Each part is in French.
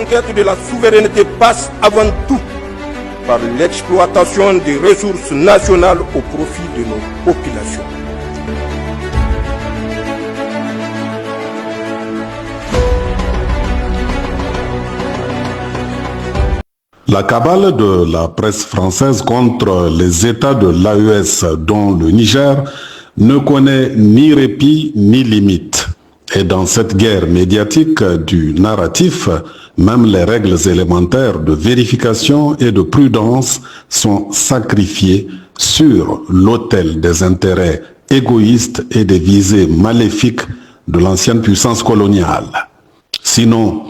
conquête de la souveraineté passe avant tout par l'exploitation des ressources nationales au profit de nos populations. La cabale de la presse française contre les États de l'AES, dont le Niger, ne connaît ni répit ni limite. Et dans cette guerre médiatique du narratif, même les règles élémentaires de vérification et de prudence sont sacrifiées sur l'autel des intérêts égoïstes et des visées maléfiques de l'ancienne puissance coloniale. Sinon,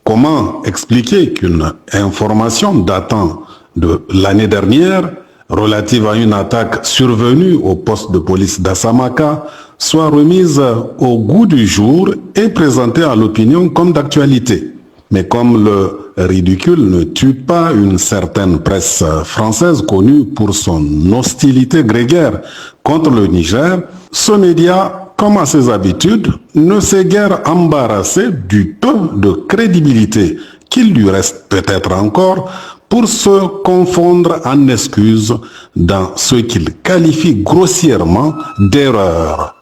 comment expliquer qu'une information datant de l'année dernière, relative à une attaque survenue au poste de police d'Assamaka, soit remise au goût du jour et présentée à l'opinion comme d'actualité? Mais comme le ridicule ne tue pas une certaine presse française connue pour son hostilité grégaire contre le Niger, ce média, comme à ses habitudes, ne s'est guère embarrassé du peu de crédibilité qu'il lui reste peut-être encore pour se confondre en excuses dans ce qu'il qualifie grossièrement d'erreur.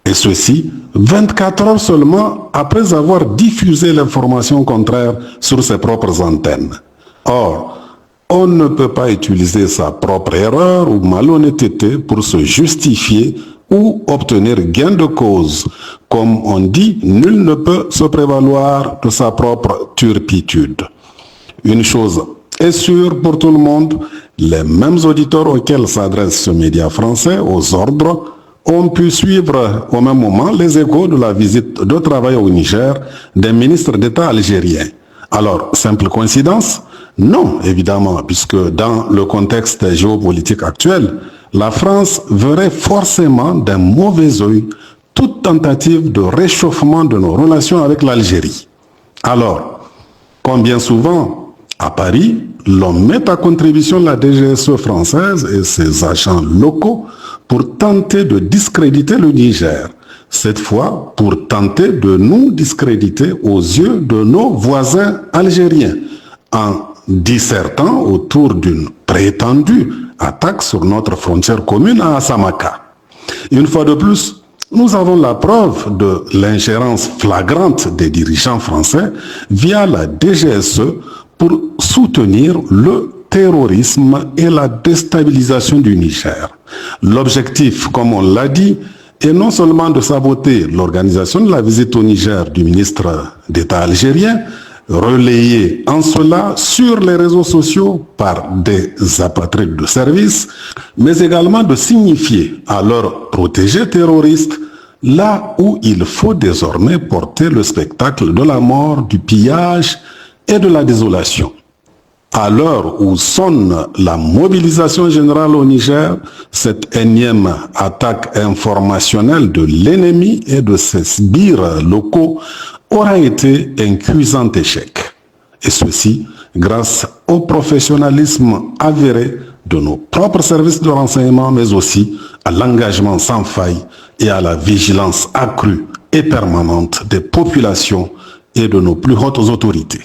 Et ceci 24 heures seulement après avoir diffusé l'information contraire sur ses propres antennes. Or, on ne peut pas utiliser sa propre erreur ou malhonnêteté pour se justifier ou obtenir gain de cause. Comme on dit, nul ne peut se prévaloir de sa propre turpitude. Une chose est sûre pour tout le monde, les mêmes auditeurs auxquels s'adresse ce média français aux ordres ont pu suivre au même moment les échos de la visite de travail au Niger des ministres d'État algériens. Alors, simple coïncidence? Non, évidemment, puisque dans le contexte géopolitique actuel, la France verrait forcément d'un mauvais œil toute tentative de réchauffement de nos relations avec l'Algérie. Alors, comme bien souvent, à Paris, l'on met à contribution la DGSE française et ses agents locaux pour tenter de discréditer le Niger. Cette fois, pour tenter de nous discréditer aux yeux de nos voisins algériens, en dissertant autour d'une prétendue attaque sur notre frontière commune à Assamaka. Une fois de plus, nous avons la preuve de l'ingérence flagrante des dirigeants français via la DGSE pour soutenir le terrorisme et la déstabilisation du Niger. L'objectif, comme on l'a dit, est non seulement de saboter l'organisation de la visite au Niger du ministre d'État algérien, relayée en cela sur les réseaux sociaux par des apatrides de service, mais également de signifier à leurs protégés terroristes là où il faut désormais porter le spectacle de la mort, du pillage et de la désolation. À l'heure où sonne la mobilisation générale au Niger, cette énième attaque informationnelle de l'ennemi et de ses sbires locaux aura été un cuisant échec. Et ceci grâce au professionnalisme avéré de nos propres services de renseignement, mais aussi à l'engagement sans faille et à la vigilance accrue et permanente des populations et de nos plus hautes autorités.